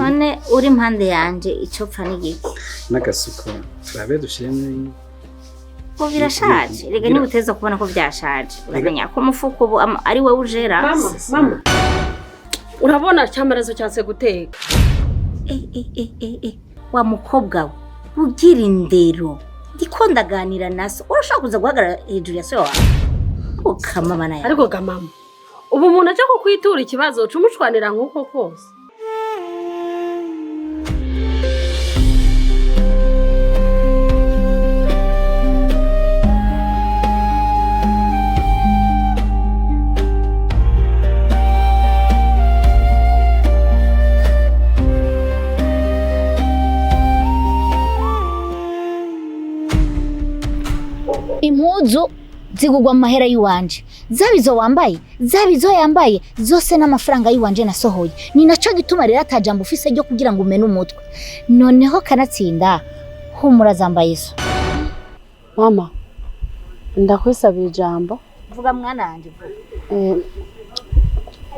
none uri impande yanje icyo pfa n'igiki n'agasuko turabe dushiremo ko birashaje rega niba uteza kubona ko byashaje uramenya ko umufuko ubu ari wowe ujera mama urabona cyamarazo cyase guteka wa mukobwa we ugira indero ndiko ndaganira naso urashaka kuza guhagarara hejuru ya so wawe ukamama nayo ariko ga mama ubu umuntu aje kukwitura ikibazo cumushwanira nkuko kose impuzu zigugwa mu mahera y'uwanje zabizo wambaye zabizo yambaye zose n'amafaranga y'uwanje nasohoye ni naco gituma rero atajambo ufise ryo kugira ngo umene umutwe noneho kanatsinda humura zambaye so mama ndakwisabira ijambo vuga mwana wanje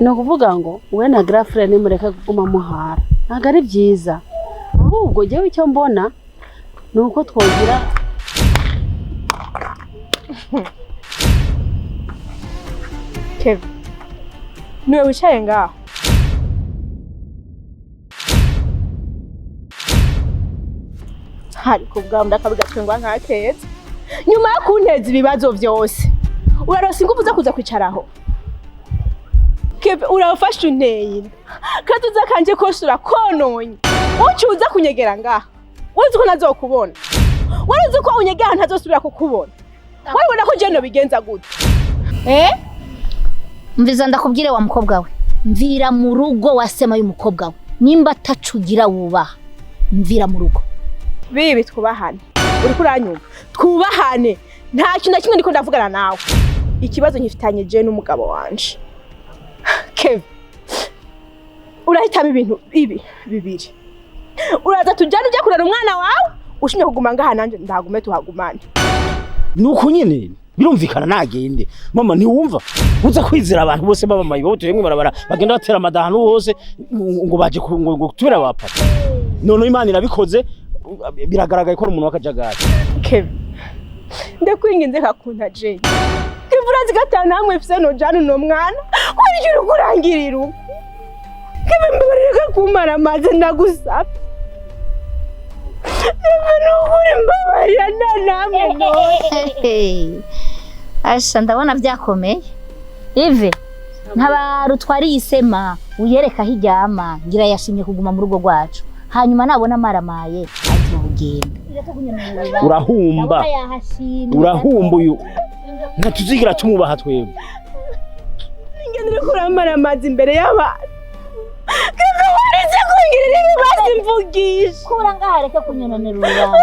no kuvuga ngo we na girlfriend mureka kuguma muhara ntago ari byiza ahubwo jewe icyo mbona nuko twogira Kevin, niwe wicaye ngaho. Hari kubwa ndakabigacungwa nka keza. Nyuma yo kunteza ibibazo byose. Urarosa ingufu zo kuza kwicaraho. Kevin, urafashe unteye. Katuza kanje kose urakononye. Ucuza kunyegera ngaho. Uzi ko nazokubona. Waruzi ko unyegera ntazosubira kukubona. Wabona ko je no bigenza gute? Mviza ndakubwire wa mukobwa we mvira mu rugo wasema y'umukobwa we nimba tacugira wubaha mvira mu rugo bibi twubahane uri kuranyumva twubahane nta kintu na kimwe ndiko ndavugana nawe ikibazo nkifitanye je n'umugabo wanje Kevin urahitamo ibintu bibiri uraza tujyana ujya kurera umwana wawe ushimye kuguma ngaha nanje ndagume tuhagumane nuko nyene birumvikana nagende mama ntiwumva uza kwizira abantu bose baba mayibo tuyemwe barabara bagenda batera amadahano hose ngo baje ngo tubera bapata none Imana irabikoze biragaragaye ko umuntu wakajagara Kevin ndakwinginze kakunta je kivura zigatana hamwe fise no jana no mwana kwiryo kurangirira Kevin mbabarira kumara amaze ndagusaba Asha ndabona byakomeye Ive ntabarutwari yisema uyereka hiryama ngira yashimye kuguma mu rugo rwacu hanyuma nabona maramaye azogenda urahumba uyu ntatuzigira tumubaha twebwe ngendere kuramara amazi imbere y'abantu Kevin waretse kungirira ibibazo imvugisha kura ngaha reka kunyononera ururamba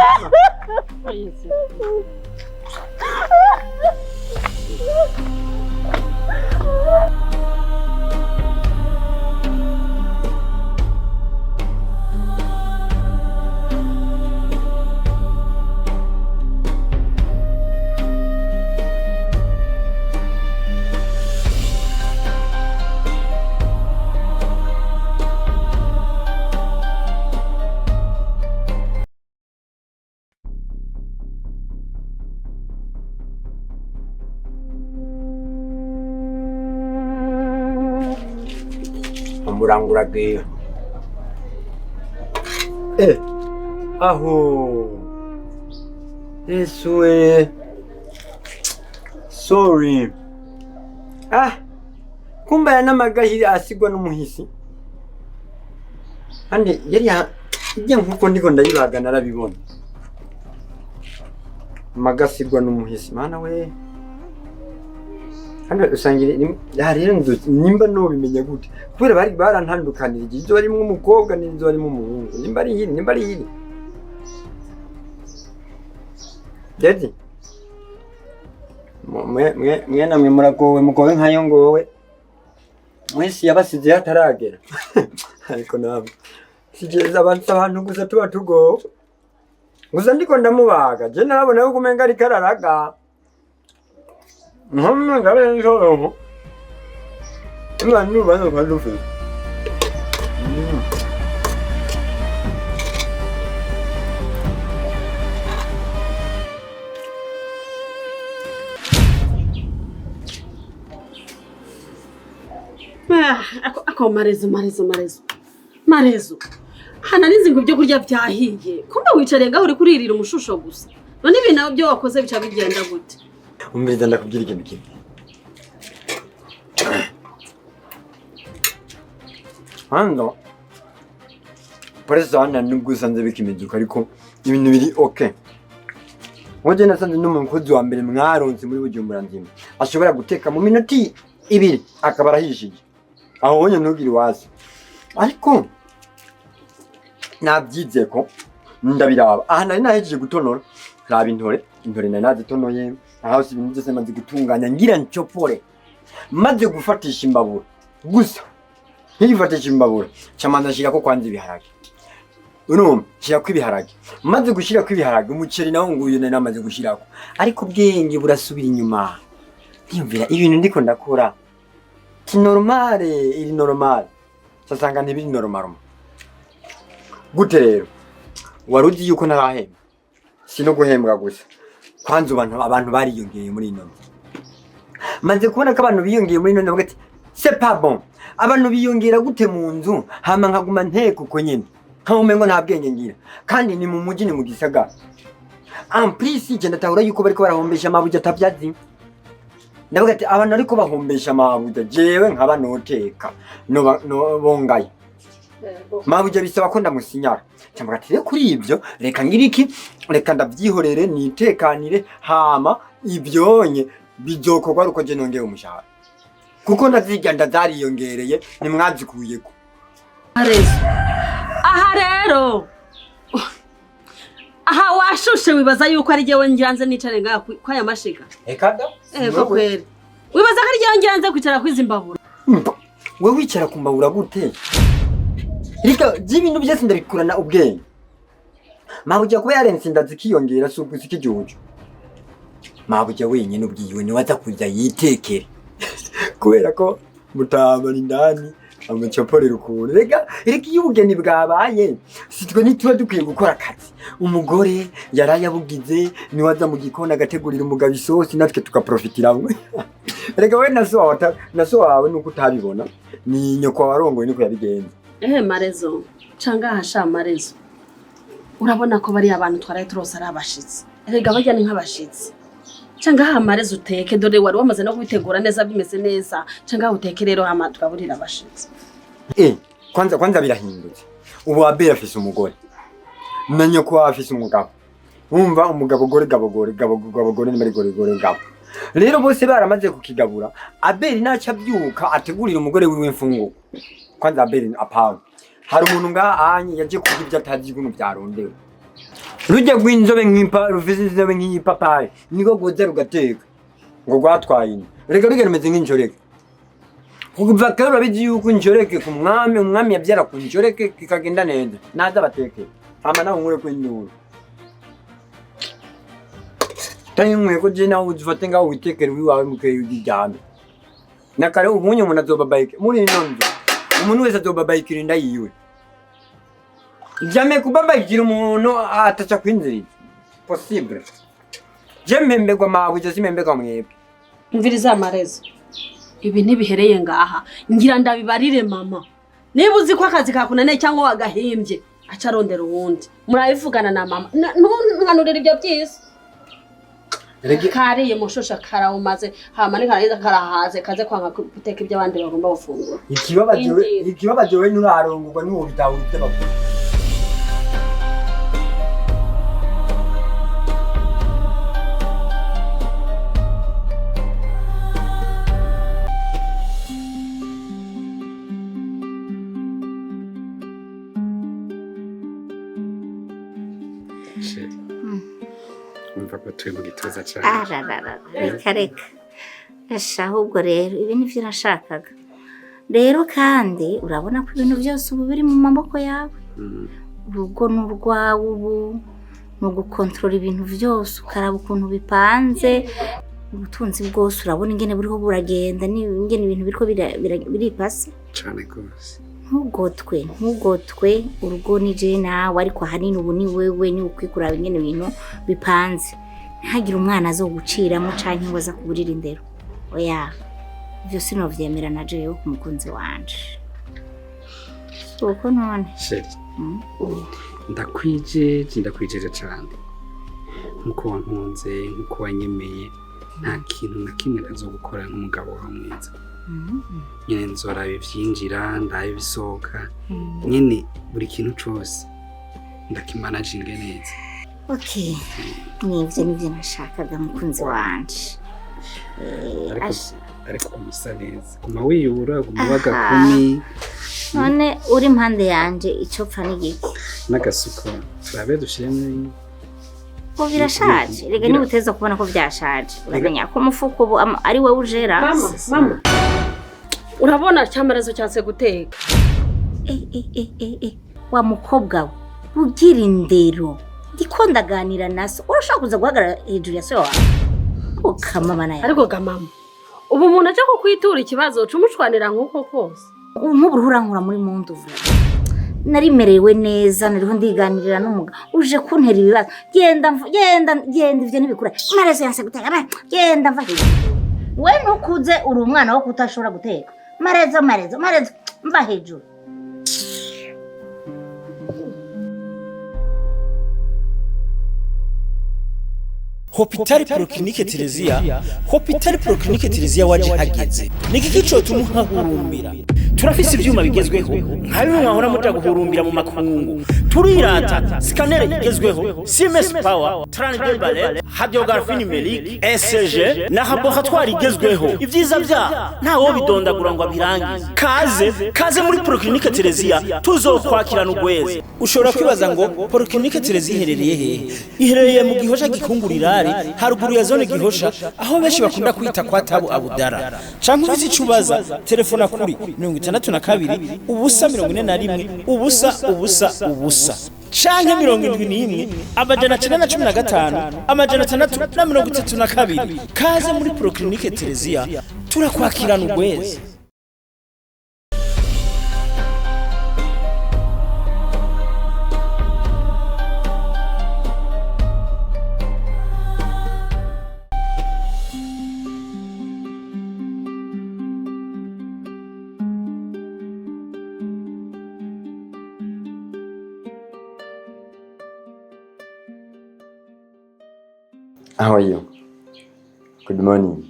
Murangura ge aho Yesuwe sorry kumba yana magahiri asigwa n'umuhisi ande yari ijya nkuko ndiko ndayibaga narabibona magasigwa n'umuhisi mana we hano usangire rero nimba no bimenya gute kubera bari barantandukanira igihe bari mu umukobwa n'inzo bari mu umuhungu nimba ari hiri Daddy mwe namwe muragowe mugowe nkayo ngowe mwese yabasize hataragera ariko nawe sigeza abantu gusa tuba tugowe gusa ndiko ndamubaga je narabona yo kumenga ari kararaga ngabe njo imana nubazo kwadufe ako marezo hana nizingo byo kurya byahiye kumbe wicare ngaho uri kuririra umushusho gusa none ibintu nabyo wakoze bica bigenda gute umviriza ndakubwira ikintu kimwe hano Pareza hano nubwo usanze bikimeduka ariko ibintu biri okay. Ngoje nasanze n'umukozi wa mbere mwaronse muri Bujumbura nzima ashobora guteka mu minota 2 akaba arahishije. Aho wonye ntugiri wazi. Ariko nabyize ko ndabiraba. Aha nari nahejeje gutonora. Raba intore nari nazitonoye. Aho si ibintu byose maze gutunganya ngira ncopore. Maze gufatisha imbabura. Gusa ntifatisha imbabura. Camanda shira ko kwanza ibiharage. Shira kwibiharage. Maze gushira kwibiharage umuceri nawo nguyu nari namaze gushirako. Ariko bwenge burasubira inyuma. Ndiyumvira ibintu ndiko ndakora. Ti normale, iri normale. Sasanga ntibiri normal. Gute rero? Waruzi yuko narahembwa. Sino guhembwa gusa. Kwanza abantu bariyongeye muri ino. Maze kubona ko abantu biyongeye muri ino ndavuga ati c'est pas bon. Abantu biyongera gute mu nzu hama nkaguma nteka uko nyine. Nkaho umengo nta bwenge ngira. Kandi ni mu mujyi ni mu gisagara. En plus igenda tahura yuko bariko barahombesha amabuye atavyazi. Ndavuga ati abantu ariko bahombesha amabuye jewe nkaba noteka no bongaye. Mabuye bisaba ko ndamusinyara. Cyangwa ati kuri ibyo reka ngiriki reka ndabyihorere nitekanire hama ibyonye bizokorwa ruko je nongeye umushahara. Kuko ndazigenda zariyongereye nimwazikuyeko. Aha rero aha washushe wibaza yuko ari jewe ngiranze nicare ngaha kwa yamashiga Ekada ego kweri wibaza ko ari jewe ngiranze kwicara kwizimbabura we wicara kumbabura gute rika ibintu byose ndabikurana ubwenge mabuja kuba yarense ndazikiyongera suko sikijuje mabuja wenyine ubwiwe ni waza kujya yitekere kubera ko mutabana indani amacapore rukunde rega iyo ubugeni bwabaye sitwe nituba dukwiye gukora akazi umugore yarayabugize ni waza mu gikona agategurira umugabo isosi natwe tukaprofitiramwe rega we naso wawe nuko utabibona ni nyoko warongoye niko yabigenza marezo canga hasha marezo urabona ko bari abantu twaraye turose ari abashitsi rega bajya ni nk'abashitsi canga ha marezo uteke dore wari wamaze no kubitegura neza bimeze neza canga uteke rero hama tukaburira abashitsi kwanza birahindutse ubu abera afise umugore na nyoko afise umugabo umva umugabo gore gabo ni gore gabo rero bose baramaze kukigabura aberi naca byuka ategurira umugore wiwe mfungo kwanza aberi apanga hari umuntu ngaanye yaje kurya ibyo atazi ibintu byarondewe rujya gwinzobe nk'impa rufise inzobe nk'ipapaye niko goza rugateka ngo gwatwaye rega rumeze nk'injoreke kuva kera bizi yuko injoreke ku umwami yabyara ku injoreke kikagenda neza naza bateke ama nawe nkure ko induru tayimwe ko je nawe uzifate ngaho witekere wiwawe mukeye ujyame nakare ubunye umuntu azobabayike muri nonzo umuntu wese azobabayikira inda yiwe Jamais kubabayikira umuntu atacha kwinzira possible jemembegwa mabuye simembegwa mwebwe mviriza marezo ibi ntibihereye ngaha ngira ndabibarire mama niba uzi ko akazi kakunane cyangwa wagahimbye acarondera uwundi murabivugana na mama ntunganurira ibyo byisi kariye mushosha karawumaze hama ni karayiza karahaze kaze kwanga guteka ibyo abandi bagomba gufungura ikibabaje we nurarongurwa n'uwo bitawurite bakuru umva ko turi mu gituza cyane reka ahubwo rero ibi nivyo nashakaga rero kandi urabona ko ibintu byose ubu biri mu maboko yawe urugo n'urwawe ubu no gukontrola ibintu byose ukaraba ukuntu bipanze ubutunzi bwose urabona ingene buriho buragenda n'ingene ibintu biriko biripase cyane rwose ntugotwe urugo ni je nawe ariko ahanini ubu ni wewe ni ukwikuraba ingene ibintu bipanze ntihagire umwana azoguciramo canke ngo aza kuburira indero oya ibyo sinovyemera na jewe ku mukunzi wanje Suko none. Sheri. Ndakwijeje cyane. Nkuko wankunze, nkuko wanyemeye, nta kintu na kimwe ntazogukora nk'umugabo wawe mwiza. Nyine nzora ivyinjira, ndaye bisohoka. Nyine buri kintu cyose ndakimanaginga neza. Okay. Nivyo nashakaga mukunzi wanje. Ariko umusa neza. Kuma wiyura gumubaga kumi. None uri impande yanje icyo pfa n'igiki. N'agasuko turabe dushiremo. Ko birashaje. Rega ni uteza kubona ko byashaje. Uramenya ko umufuko ubu ari we ujera. Mama. Urabona cyamarezo cyase guteka. Wa mukobwa we. Ugira indero. Ndiko ndaganira naso. Urashaka kuza guhagarara hejuru ya so wawe. Ukamamana ya. Ariko ga mama. Ubu umuntu aje kukwitura ikibazo cumushwanira nkuko kose. Nk'uburuhura nkura muri mundu vuba. Narimerewe neza nariho ndiganirira n'umuga. Uje kuntera ibibazo. Genda ivyo nibikura. Marezo yanse guteka. Genda mva hejuru. We ntukuze uri umwana wo kutashobora guteka. Marezo mva hejuru. Hospitali Proclinique Terezia waje hageze. Niki kico tumuhahurumbira. Turafise ivyuma bigezweho. Nka bimwe mwahora muja guhurumbira mu makungu. Turirata scanner igezweho, Siemens Power, Transdebale, radiographie numérique, ECG na laboratoire igezweho. Ivyiza vya ntawo bidondagura ngo abirangize. Kaze muri Proclinique Terezia tuzokwakirana ugweze. Ushobora kwibaza ngo Proclinique Terezia iherereye he? Iherereye mu Gihosha Gikungurira haruguru ya zone Gihosha aho benshi bakunda kwita kwa Tabu Abudara. Canke ufite icubaza telefona kuri 62 ubusa 41 ubusa canke 71 amajana 915 amajana 632. Kaze muri Proclinique Terezia turakwakirana ugweze. How are you? Good morning.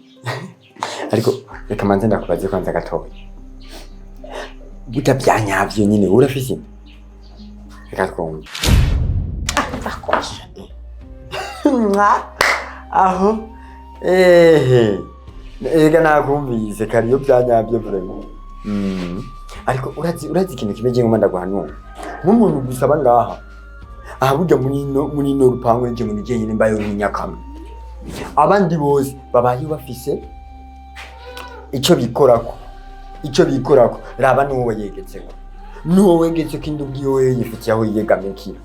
Ariko reka manze ndakubaze kwanza gatoya. Buta byanyavyo nyine urafise. Reka twumve. Bakosha. Aho. Ega nakumvise kariyo byanyavyo vraiment. Ariko urazi ikintu kimeje ngo ndaguhanura. Nk'umuntu gusaba ngaha. Aha burya muri no rupango nje mu gihe nyine mbayo n'inyakama. Abandi bose babaye bafise ico bikorako raba nuwo yegetseko kindi ubwiyo yifitiye aho yegamekira.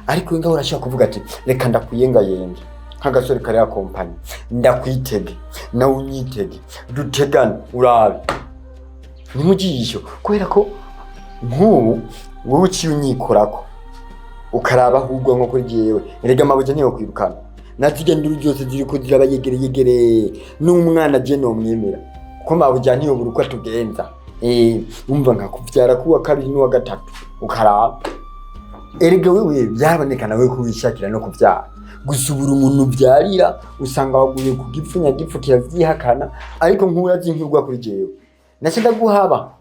Ariko ngaho urashaka kuvuga ati reka ndakuyenga yenge nk'agasore kare ya company ndakwitege nawe unyitege dutegane urabe nimujisho kubera ko nk'ubu wowe uciye unyikorako ukaraba ahubwo nko kuri jewe erega amabuje niyo kwirukana nazige nduru byose ziri ko ziraba yegere n'umwana je no mwemera ko mabuje niyo buruko tugenza umva nkakuvyara kuwa kabiri n'uwa gatatu ukaraba erega wewe byarabonekana we kubishakira no kuvyara gusubura umuntu byarira usanga waguye ku gipfunya gipfukira vyihakana ariko nk'urazi nk'urwa kuri jewe nace ndaguhaba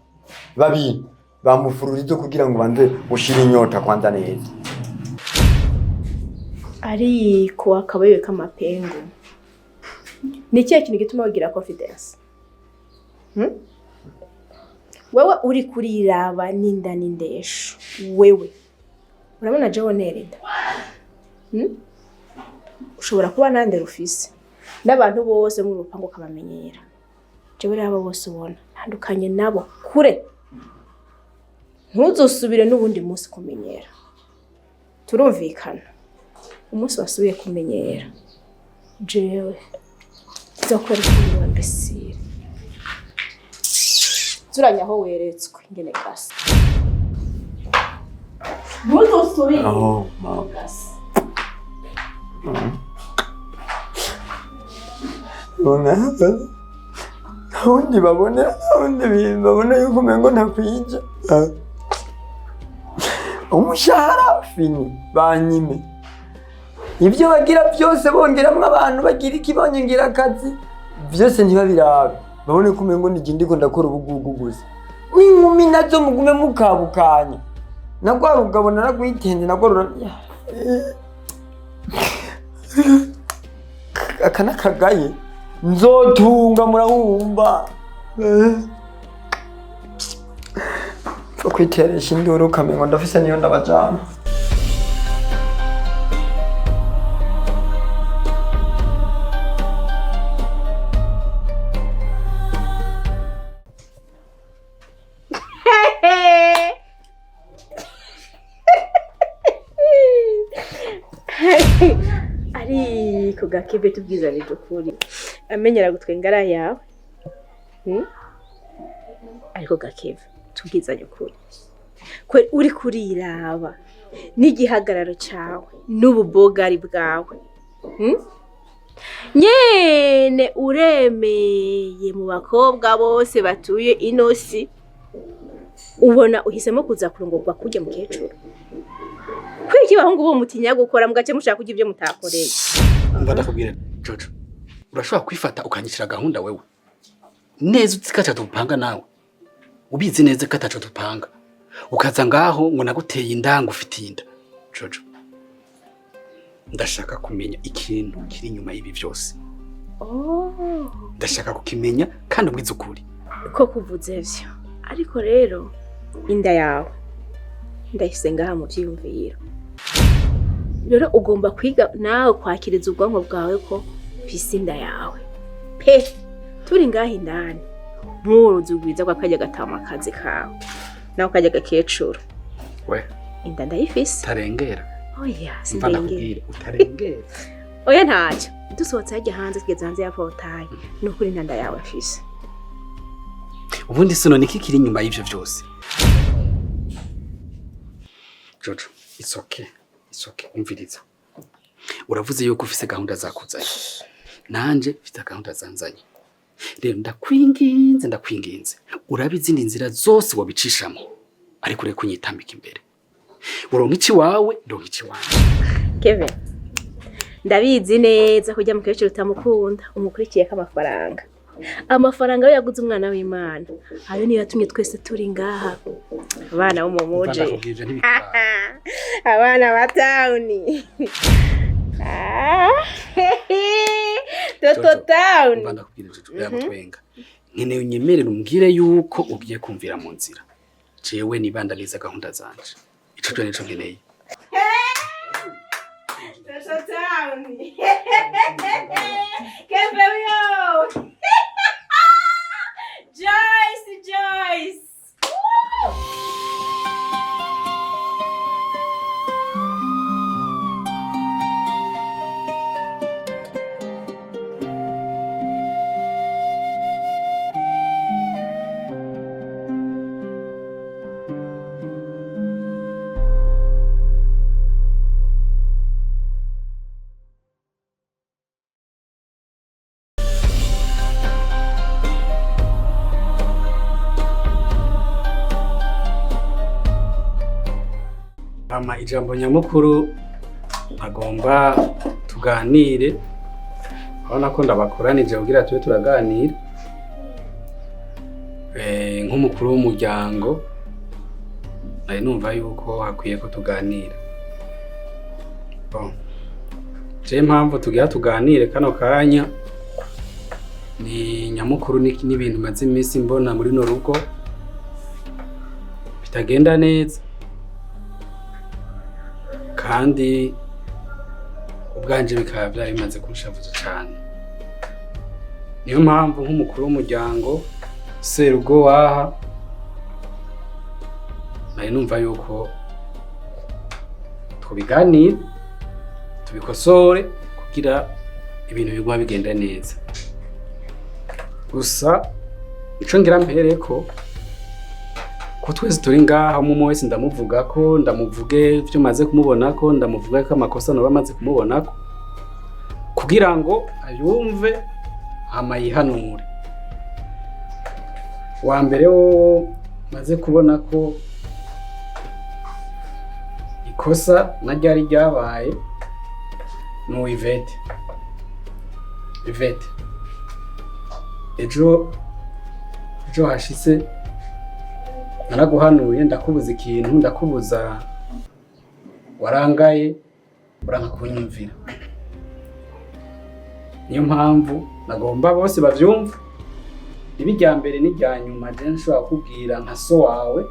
babiri bamufururizo kugira ngo banze ushire inyota kwanza neza. Ari kuwa kabaye kamapengo. Ni kiye kintu gituma ugira confidence? Wewe uri kuriraba ninda nindesho. Wewe urabona je wonereda. Ushobora kuba nande rufise. N'abantu bose mu rupango kabamenyera. Je bari aba bose ubona ntandukanye nabo kure. Ntuzosubire n'ubundi munsi kumenyera. Turumvikana. Umunsi wasubiye kumenyera. Jewe nzokora ikintu imbesire. Zuranya aho weretswe ingene gasa. Ntuzosubire. Mama. Undi babona yuko mengo ntakwija. umushahara fini banyime ibyo bagira byose bongeramwo abantu bagira ikibanyongera akazi byose ntibabirabe babone kumenya ngo nigi ndiko ndakora ubugugu gusa w'inkumi nazo mugume mukabukanya nagwa rugabo naragwitende nagwa akana kagaye nzotunga murahumba fo kwiteresha induru kamengo ndafise niyo ndabajana ariko Gakeve tubwizanije ukuri amenyera gutwengara yawe ariko Gakeve tubwizanye ukuri kwe uri kuriraba n'igihagararo cyawe n'ububogari bwawe nyene uremeye mu bakobwa bose batuye inosi ubona uhisemo kuza kurongorwa kujya mu kecuru kwiki bahungu bo mutinya gukora mugace mushaka kujya ibyo mutakoreye umva ndakubwira Jojo urashobora kwifata ukanyishira gahunda wewe neza utikacha tupanga nawe ubizi neza katacho tupanga ukaza ngaho ngo naguteye indanga ufite inda Jojo ndashaka kumenya ikintu kiri nyuma y'ibi byose ndashaka kukimenya kandi ubwiza ukuri ko kuvuze vyo ariko rero inda yawe ndahise ngaha mu byiyumviro rero ugomba kwiga nawe kwakiriza ubwonko bwawe ko mfise inda yawe pe turi ngaha indani muruzi ubwiza kwa kajya gatama akazi kawe nawe kajya gakecuru we inda ndayifise tarengera oya sindengera utarengera oya ntacyo dusohotse hajya hanze tugeze hanze ya portail nukuri inda yawe afise ubundi sino niki kiri nyuma y'ivyo byose Jojo it's okay umviriza uravuze yuko ufise gahunda zakuzanye nanje mfite gahunda zanzanye rero ndakwinginze urabizi indi nzira zose wabicishamo ariko reko kunyitambika imbere uronka iki wawe ndonka iki wanje Kevin ndabizi neza kujya mu kecuru utamukunda umukurikiye amafaranga yo yaguze umwana w'Imana ayo niyo yatumye twese turi ngaha abana bo mu muje abana ba town Toto town mbanda kubwira Jojo yamutwenga nkeneye unyemerere umbwire yuko ugiye kumvira mu nzira jewe nibandaniza gahunda zanje ico cyo nico nkeneye Toto town Kevin Joyce ama ijambo nyamukuru agomba tuganire abona ko ndabakoranije kugira tube turaganira nk'umukuru w'umuryango nari numva yuko hakwiye ko tuganira bon je mpamvu tugiye tuganire kano kanya ni nyamukuru n'ibintu maze iminsi mbona muri no rugo bitagenda neza kandi ubwanje bikaba byari bimaze kunshavuza cyane niyo mpamvu nk'umukuru w'umuryango serugo waha nari numva yuko tubiganira tubikosore kugira ibintu biguma bigenda neza gusa ico ngira mpereko ko twese turi ngaha mu wese ndamuvuga ko ndamuvuge byo maze kumubona ko ndamuvuga ko amakosa no bamaze kumubona ko kugira ngo ayumve amayihanure wa mbere wo maze kubona ko ikosa na ryari ryabaye ni Ivete. Ivete, ejo hashitse naraguhanuye ndakubuza ikintu, ndakubuza warangaye uranka kunyumvira. Niyo mpamvu nagomba bose bavyumva, ibi rya mbere n'irya nyuma. Je nshobora kubwira nka so wawe,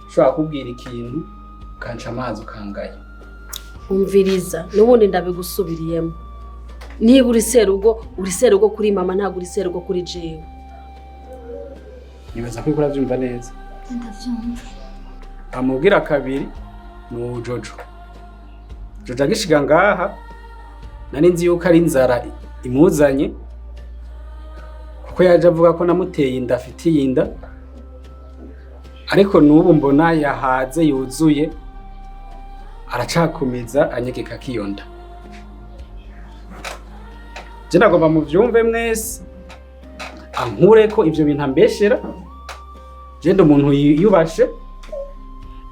nshobora kubwira ikintu ukanca amazi ukangaya. Umviriza n'ubundi ndabigusubiriyemo. Niba uri serugo kuri mama, ntabwo uri serugo kuri jewe. Nibaza ko uravyumva neza. Ndavyumva. Amubwira kabiri ni Jojo. Jojo agishiga ngaha nari nzi yuko ari inzara imuzanye, kuko yaje avuga ko namuteye inda, afitiye inda, ariko n'ubu mbona yahaze yuzuye, aracakomeza anyegeka kiyonda. Je nagomba muvyumve mwese, ankure ko ivyo bintu ambeshera. Je ndi umuntu yiyubashe,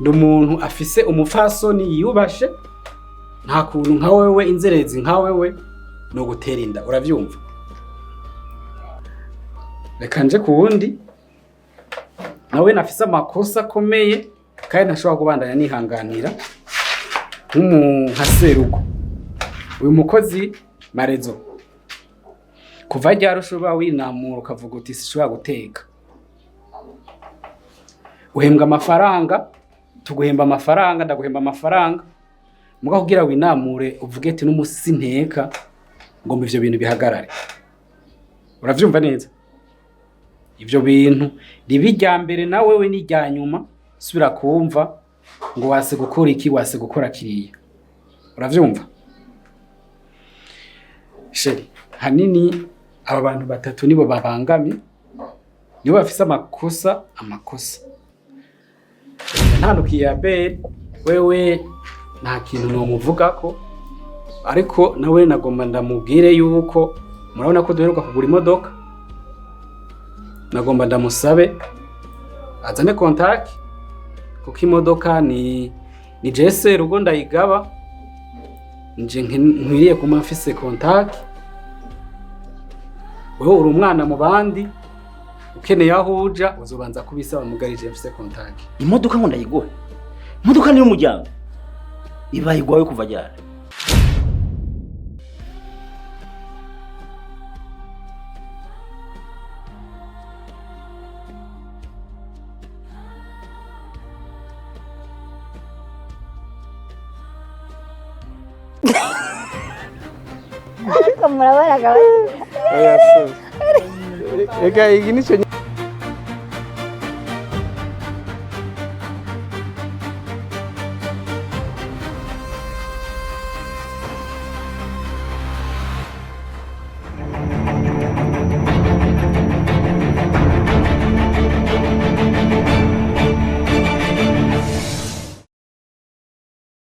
ndi umuntu afise umufasoni yiyubashe, nta kuntu nka wewe inzerezi nka wewe no gutera inda, uravyumva? Reka nje kuwundi nawe nafise amakosa akomeye kandi ntashobora kubandanya nihanganira nka serugo. Uyu mukozi Marezo, kuva ryari ushobora winamura ukavuga uti sishobora guteka? Uhembwa amafaranga, tuguhemba amafaranga, ndaguhemba amafaranga, muga kugira winamure uvuge ati n'umusi sinteka, ngomba ivyo bintu bihagarare. Uravyumva neza? Ivyo bintu ribi rya mbere na wewe ni rya nyuma, subira kumva ngo wase gukora iki, wase gukora kiriya. Uravyumva? Sheri, hanini aba bantu batatu nibo babangami, nibo bafise amakosa. Ntanukiye Abel, wewe nta kintu nomuvugako, ariko nawe nagomba ndamubwire yuko murabona ko duheruka kugura imodoka, nagomba ndamusabe azane contact, kuko imodoka ni jese rugo ndayigaba, nje nkwiriye kuma mfise contact. Wewe uri umwana mu bandi, ukeneye aho uja uzobanza kubisaba mugarije mfise contact. Imodoka ngo ndayigura? Imodoka ni y'umuryango, ibaye igwawe kuva ryari? Ariko murabona gabanya. Oya so. Ega igi nico